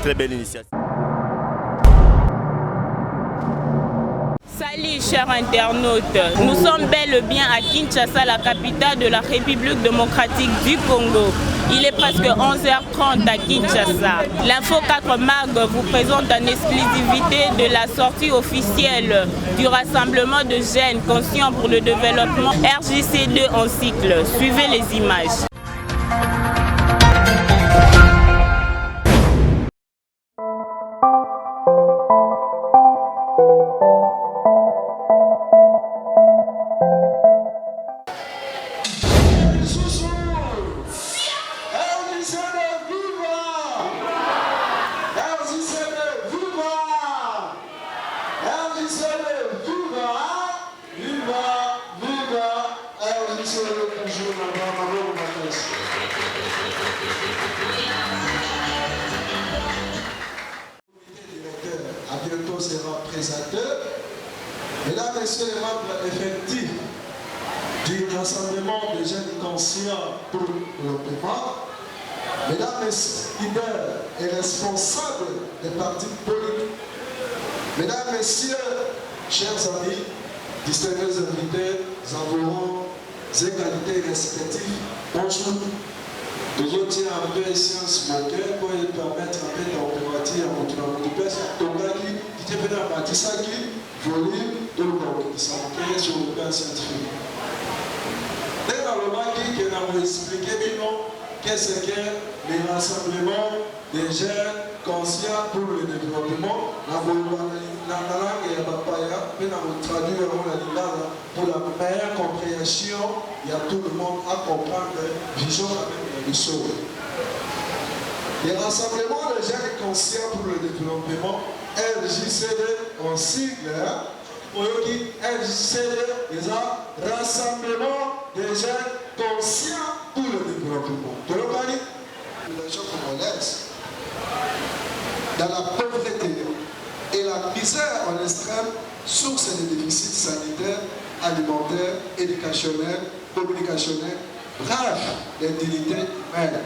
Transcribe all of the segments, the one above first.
Très belle initiative. Salut chers internautes, nous sommes bel et bien à Kinshasa, la capitale de la République démocratique du Congo. Il est presque 11h30 à Kinshasa. L'Info 4 Mag vous présente en exclusivité de la sortie officielle du rassemblement de jeunes conscients pour le développement RJC2 en cycle. Suivez les images. Mesdames, Messieurs les membres effectifs du rassemblement des jeunes conscients pour le développement, Mesdames, les leaders et responsables des partis politiques, Mesdames, Messieurs, chers amis, distingués invités, environs, égalités respectives, bonjour. Toujours tiens un peu science moteur pour permettre un peu d'opérative à votre place. Tongaki, qui était venu à Matisaki, volume de l'eau, qui s'enquête sur le plan scientifique. Dès dans le maquis, qui nous expliqué, qu'est-ce que les rassemblements des jeunes conscients pour le développement, la langue et la papaya, puis nous traduire pour la meilleure compréhension, il y a tout le monde à comprendre la vision avec les choses. Les rassemblements des jeunes conscients pour le développement, RJCD en sigle, RJCD, les rassemblements des jeunes conscients pour le développement. Tu le connais? La nation congolaise, dans la pauvreté et la misère en extrême, source des déficits sanitaires, alimentaires, éducationnels, communicationnels, bref, l'indignité humaine.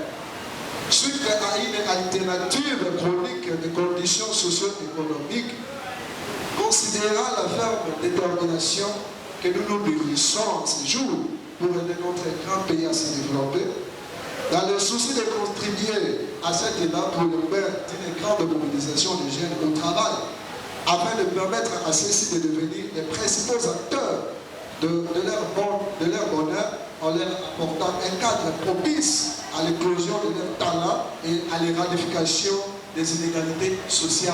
Suite à une alternative chronique des conditions socio-économiques, considérant la ferme détermination que nous nous dirigons en ces jours pour aider notre grand pays à se développer, dans le souci de contribuer à cet élan pour le faire d'une grande mobilisation des jeunes au travail, afin de permettre à ceux-ci de devenir les principaux acteurs de leur bonheur, en leur apportant un cadre propice à l'éclosion de leurs talents et à l'éradication des inégalités sociales.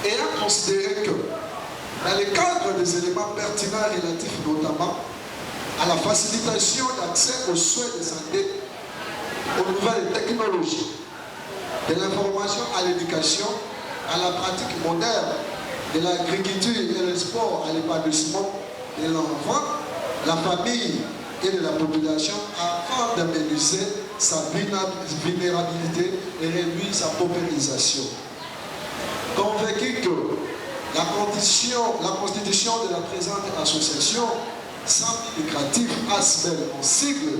Ayant considéré que, dans le cadre des éléments pertinents relatifs notamment à la facilitation d'accès aux soins de santé, aux nouvelles technologies, de l'information à l'éducation, à la pratique moderne, de l'agriculture et le sport à l'épanouissement de l'enfant, la famille et de la population afin d'améliorer sa vulnérabilité et réduire sa paupérisation. Convaincu que la constitution de la présente association, sans but lucratif, ASBEL en sigle,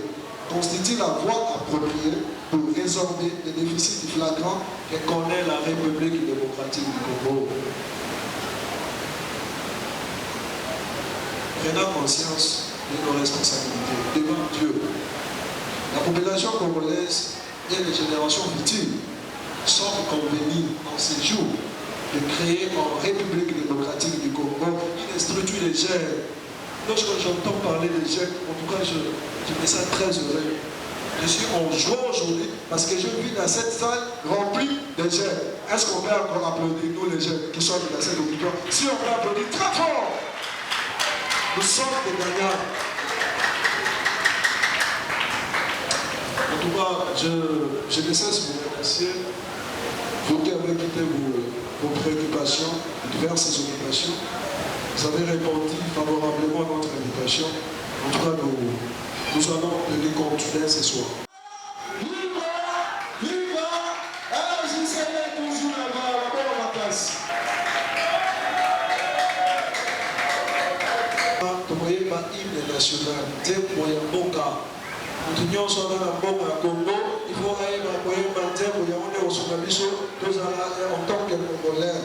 constitue la voie appropriée pour résorber les déficits flagrants que connaît la République démocratique du Congo. Prenant conscience de nos responsabilités devant Dieu, la population congolaise et les générations futures sont convenues en ces jours de créer en République démocratique du Congo une structure de jeunes. Lorsque j'entends parler des jeunes, en tout cas, je me sens très heureux. Je suis en joie aujourd'hui parce que je vis dans cette salle remplie de jeunes. Est-ce qu'on peut encore applaudir, nous les jeunes qui sont dans cette auditoire? Si on peut applaudir très fort, nous sommes des gagnants. En tout cas, je ne cesse de vous remercier. Vous qui avez quitté vos préoccupations, diverses occupations, vous avez répondu favorablement à notre invitation. En tout cas, nous allons tenir continuer ce soir. Viva! Viva! Alors, je serai toujours là-bas, à la place. Vous voyez ma hymne nationale, c'est pour Yamboka. Nous tenons sur la bombe à Congo, il faut aller dans le pays matin pour y aller au Sonabiso, nous allons en tant que Congolais.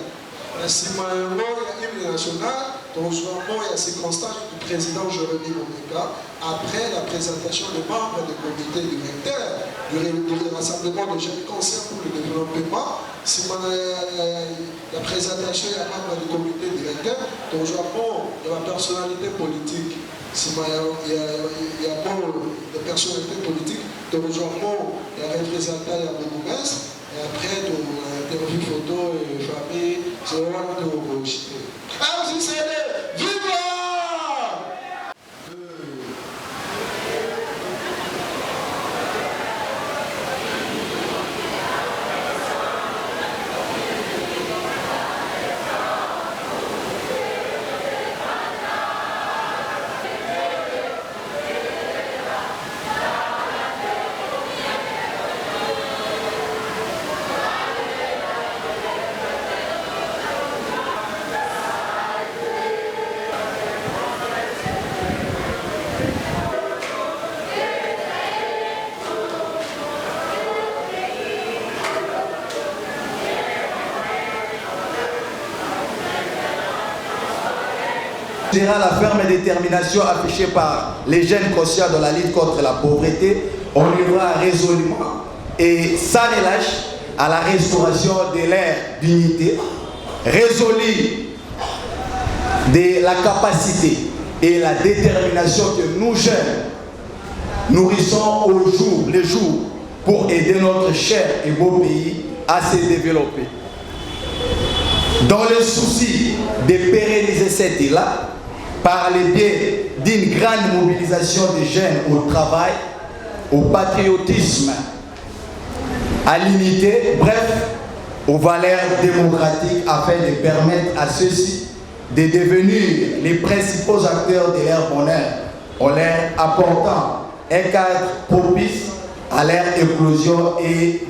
Si ma hymne nationale, dans le il y a circonstances du président Jérémy Omeka, après la présentation des membres du comité directeur du rassemblement des jeunes conscients pour le développement, si la présentation des membres du comité directeur, dans le de la personnalité politique, si il y a des personnalités politiques, dans le il y a représentant de la bourgmestre, et après, interview photo et famille, c'est vraiment de vous citer. Alors, si c'est viva! La ferme détermination affichée par les jeunes conscients de la lutte contre la pauvreté, on œuvrera résolument et sans relâche à la restauration de leur dignité, résolue de la capacité et la détermination que nous jeunes nourrissons les jours pour aider notre cher et beau pays à se développer. Dans le souci de pérenniser cette île-là, par le biais d'une grande mobilisation des jeunes au travail, au patriotisme, à l'unité, bref, aux valeurs démocratiques afin de permettre à ceux-ci de devenir les principaux acteurs de leur bonheur, en leur apportant un cadre propice à leur éclosion et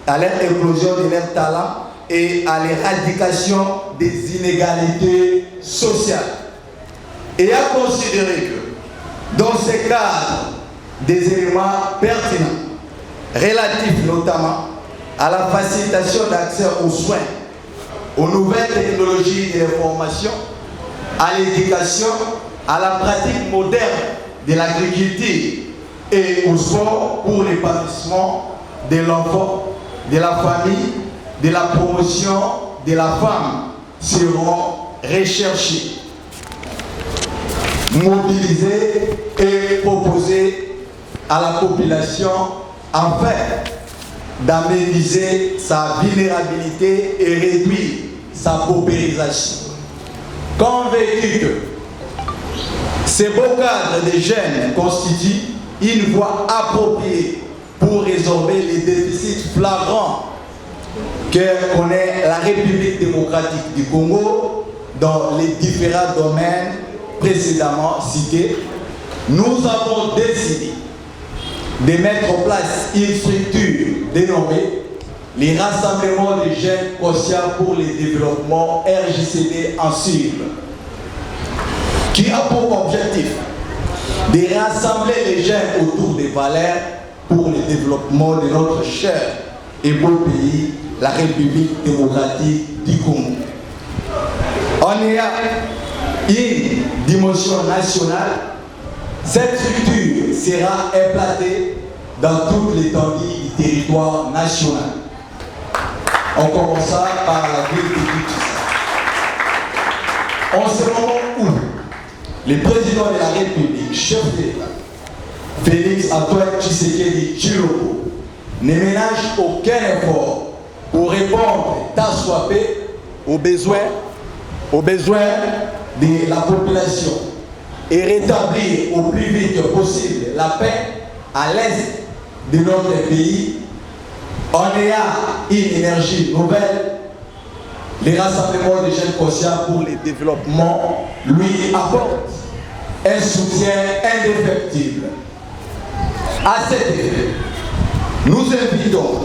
à l'éclosion de leurs talents et à l'éradication des inégalités sociales. Et à considérer que dans ce cadre, des éléments pertinents, relatifs notamment à la facilitation d'accès aux soins, aux nouvelles technologies de l'information, à l'éducation, à la pratique moderne de l'agriculture et au sport pour l'épanouissement de l'enfant, de la famille, de la promotion de la femme seront recherchés, mobilisés et proposés à la population afin d'améniser sa vulnérabilité et réduire sa paupérisation. Convaincu que ces beaux cadres des jeunes constituent une voie appropriée pour résorber les déficits flagrants que connaît la République démocratique du Congo dans les différents domaines précédemment cités, nous avons décidé de mettre en place une structure dénommée les rassemblements des jeunes conscients pour le développement RJCD en cible, qui a pour objectif de rassembler les jeunes autour des valeurs pour le développement de notre cher et beau pays, la République démocratique du Congo. On est à une dimension nationale. Cette structure sera implantée dans toute l'étendue du territoire national. On commencera par la ville de Kinshasa. En ce moment où le président de la République, chef d'État, Félix Antoine Tshisekedi Tshilombo, ne ménage aucun effort pour répondre tant soit peu aux besoins de la population et rétablir au plus vite possible la paix à l'est de notre pays en ayant une énergie nouvelle. Les rassemblements des jeunes conscients pour le développement lui apportent un soutien indéfectible. À cet effet, nous invitons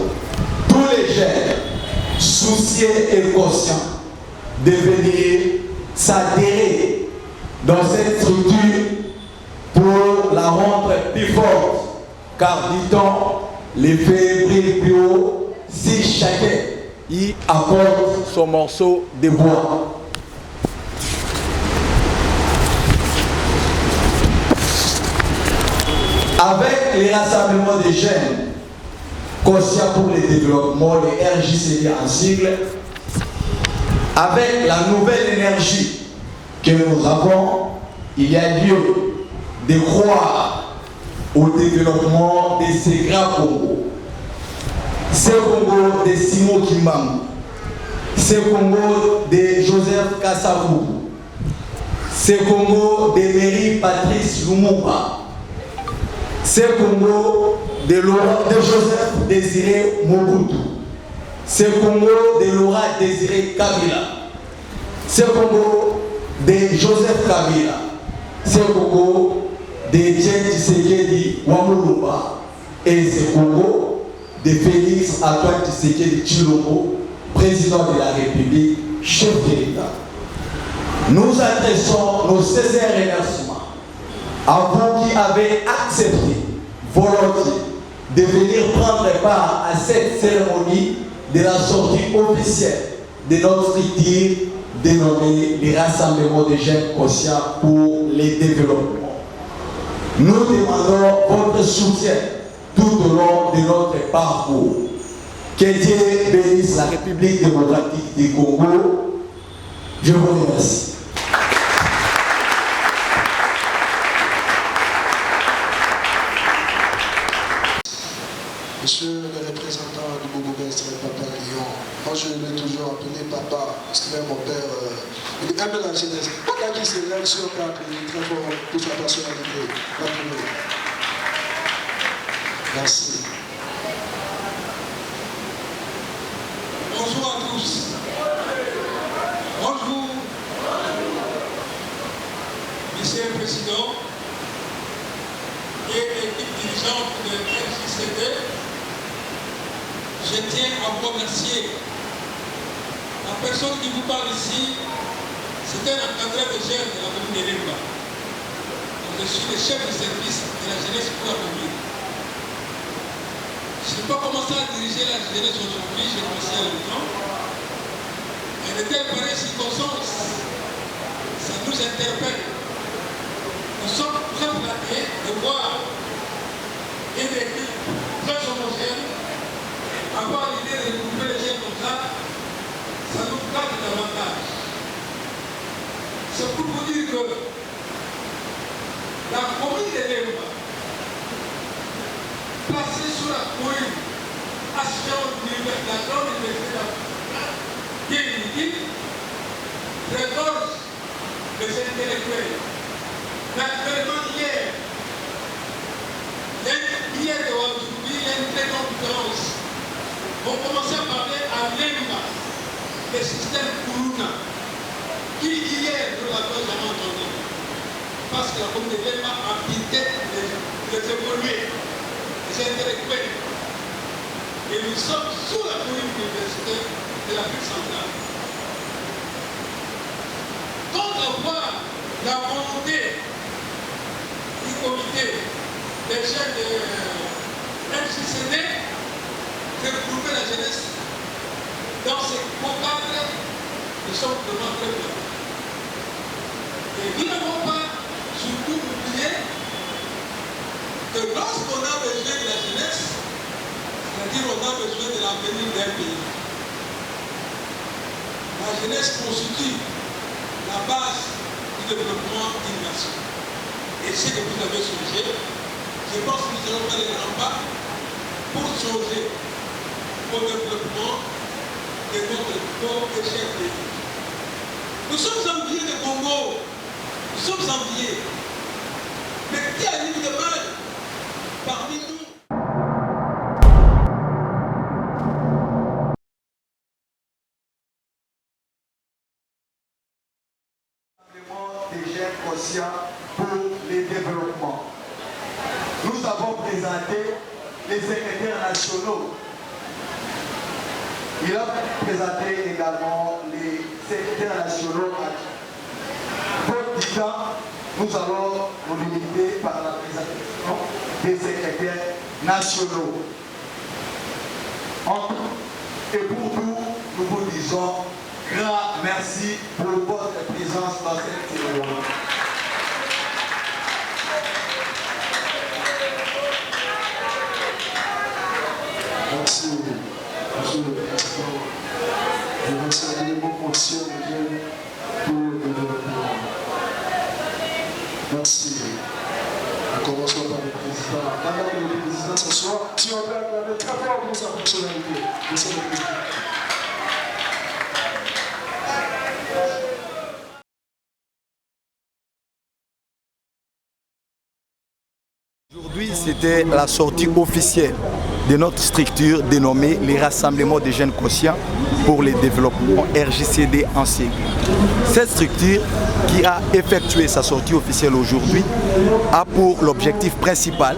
tous les jeunes soucieux et conscients de venir s'adhérer dans cette structure pour la rendre plus forte, car dit-on, les feux brillent plus haut si chacun y apporte son morceau de bois. Avec les rassemblements des jeunes conscients pour le développement, les RJCD en sigle, avec la nouvelle énergie que nous avons, il y a lieu de croire au développement de ces grands Congos. Ce Congo de Simon Kimbangu, ce Congo de Joseph Kasavubu, ce Congo de Mary Patrice Lumumba, ce Congo de Joseph Désiré Mobutu, ce Congo de Laurent Désiré Kabila, ce Congo de Joseph Kabila, ce Congo de Etienne Tshisekedi Wamulumba et ce Congo de Félix Antoine Tshisekedi Tshilombo, président de la République, chef de l'État. Nous adressons nos sincères remerciements à vous qui avez accepté volontiers de venir prendre part à cette cérémonie de la sortie officielle de notre structure dénommée les rassemblements des jeunes conscients pour les développements. Nous demandons votre soutien tout au long de notre parcours. Que Dieu bénisse la République démocratique du Congo. Je vous remercie. Monsieur le représentant du bourgmestre Papa Lyon, moi je l'ai toujours appelé Papa, parce que même mon père, il aime la jeunesse. Papa qui s'élève sur 4, il est très fort pour sa personnalité. Merci. Bonjour à tous. Bonjour, Monsieur le Président et l'équipe dirigeante de RJCD. Je tiens à vous remercier. La personne qui vous parle ici, c'est un encadré de jeunes de la commune de Lemba. Je suis le chef de service de la jeunesse pour la commune. Je n'ai pas commencé à diriger la jeunesse aujourd'hui, j'ai commencé à longtemps. Et de telles pareilles circonstances, ça nous interpelle. Nous sommes très flattés de voir une équipe très homogène avoir l'idée de regrouper les jeunes comme ça nous flatte davantage. C'est pour vous dire que la commune de Lemba, placée sous la commune association de la grande université définitive, regorge les intellectuels. Naturellement, hier de aujourd'hui, il y a une très grande différence. On commençait à parler à Lemba, le système Kuruna, qui hier nous l'avons jamais entendu. Parce que la commune de Lemba a quitté les évoluer. Sénégal. Et nous sommes sous la politique universitaire de l'Afrique centrale. Quand on voit la volonté du comité des jeunes de MCCD de regrouper la jeunesse dans ces beaux cadres, nous sommes vraiment très bien. Et nous n'avons pas surtout oublié que lorsqu'on a besoin de la jeunesse, c'est-à-dire on a besoin de l'avenir d'un pays, la jeunesse constitue la base du développement d'une nation. Et c'est que vous avez changé. Je pense que nous allons faire les grands pas pour changer au développement de notre beau et cher pays. Nous sommes enviés de Congo. Nous sommes enviés. Mais qui a eu de mal parmi nous? Des jeunes conscients pour les développements. Nous avons présenté les secrétaires nationaux. Il a présenté également les secrétaires nationaux. Pour du temps, nous allons nous limiter par la présentation des secrétaires nationaux. Et pour nous, nous vous disons grand merci pour votre présence dans cette cérémonie. Merci, Monsieur le Président. Je vous salue les mots conscients de Dieu pour le développement. Merci. Nous commençons par le Président. Madame le Président, ce soir, si on peut acclamer très fort pour sa personnalité. Monsieur le Président. Aujourd'hui, c'était la sortie officielle de notre structure dénommée les Rassemblements des jeunes conscients pour le développement RJCD en sigle. Cette structure qui a effectué sa sortie officielle aujourd'hui a pour l'objectif principal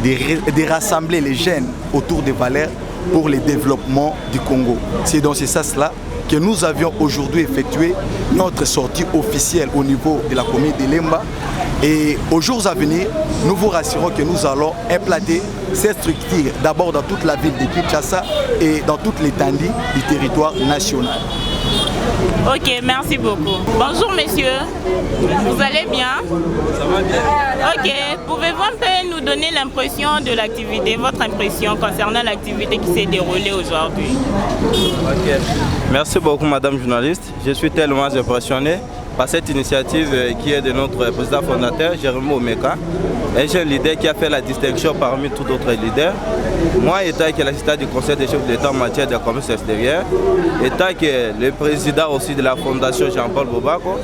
de rassembler les jeunes autour des valeurs pour le développement du Congo. C'est dans ce sens-là que nous avions aujourd'hui effectué notre sortie officielle au niveau de la commune de Lemba. Et aux jours à venir, nous vous rassurons que nous allons implanter cette structure d'abord dans toute la ville de Kinshasa et dans toute l'étendue du territoire national. Ok, merci beaucoup. Bonjour messieurs, vous allez bien? Ça va bien. Ok, pouvez-vous un peu nous donner l'impression de l'activité, votre impression concernant l'activité qui s'est déroulée aujourd'hui? Ok, merci beaucoup madame journaliste. Je suis tellement impressionné par cette initiative qui est de notre président fondateur, Jérémy Omeka, un jeune leader qui a fait la distinction parmi tous d'autres leaders. Moi, étant que l'assistant du conseil des chefs d'État en matière de commerce extérieur, étant que le président aussi de la fondation Jean-Paul Bobako,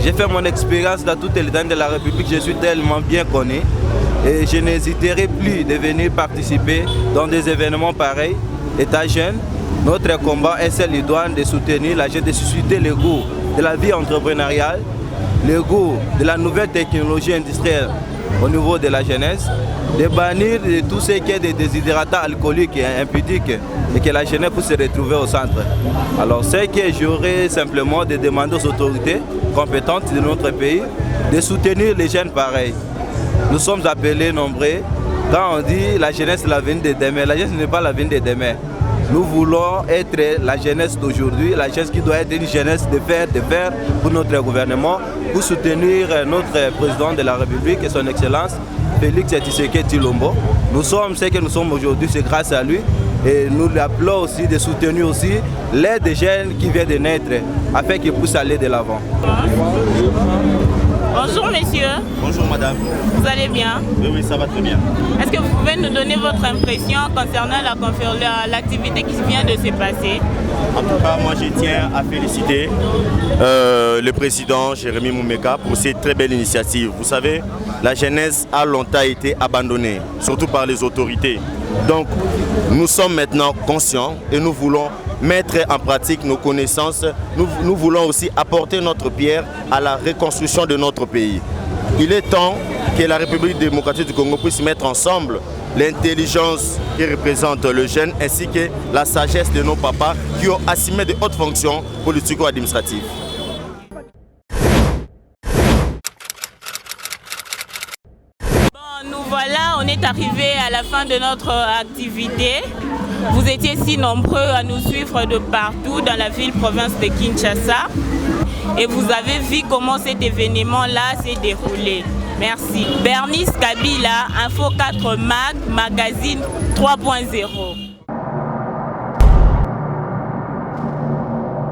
j'ai fait mon expérience dans toutes les dames de la République, je suis tellement bien connu et je n'hésiterai plus de venir participer dans des événements pareils. Étant jeune, notre combat est celui de soutenir la jeune, de susciter le goût de la vie entrepreneuriale, le goût de la nouvelle technologie industrielle au niveau de la jeunesse, de bannir tout ce qui est des désidératats alcooliques et impudiques et que la jeunesse puisse se retrouver au centre. Alors c'est que j'aurais simplement de demander aux autorités compétentes de notre pays de soutenir les jeunes pareils. Nous sommes appelés nombreux. Quand on dit la jeunesse c'est l'avenir de demain, la jeunesse n'est pas l'avenir de demain. Nous voulons être la jeunesse d'aujourd'hui, la jeunesse qui doit être une jeunesse de faire pour notre gouvernement, pour soutenir notre président de la République et son Excellence, Félix Tshisekedi Tshilombo. Nous sommes ce que nous sommes aujourd'hui, c'est grâce à lui. Et nous l'appelons aussi de soutenir aussi l'aide des jeunes qui viennent de naître, afin qu'ils puissent aller de l'avant. Bonjour messieurs. Bonjour madame. Vous allez bien? Oui, ça va très bien. Est-ce que vous pouvez nous donner votre impression concernant l'activité qui vient de se passer? En tout cas, moi je tiens à féliciter le président Jérémy Omeka pour cette très belle initiative. Vous savez, la jeunesse a longtemps été abandonnée, surtout par les autorités. Donc, nous sommes maintenant conscients et nous voulons mettre en pratique nos connaissances. Nous voulons aussi apporter notre pierre à la reconstruction de notre pays. Il est temps que la République démocratique du Congo puisse mettre ensemble l'intelligence qui représente le jeune, ainsi que la sagesse de nos papas qui ont assumé de hautes fonctions politico-administratives. Nous voilà, on est arrivé à la fin de notre activité. Vous étiez si nombreux à nous suivre de partout dans la ville-province de Kinshasa. Et vous avez vu comment cet événement-là s'est déroulé. Merci. Bernice Kabila, Info 4 Mag, Magazine 3.0.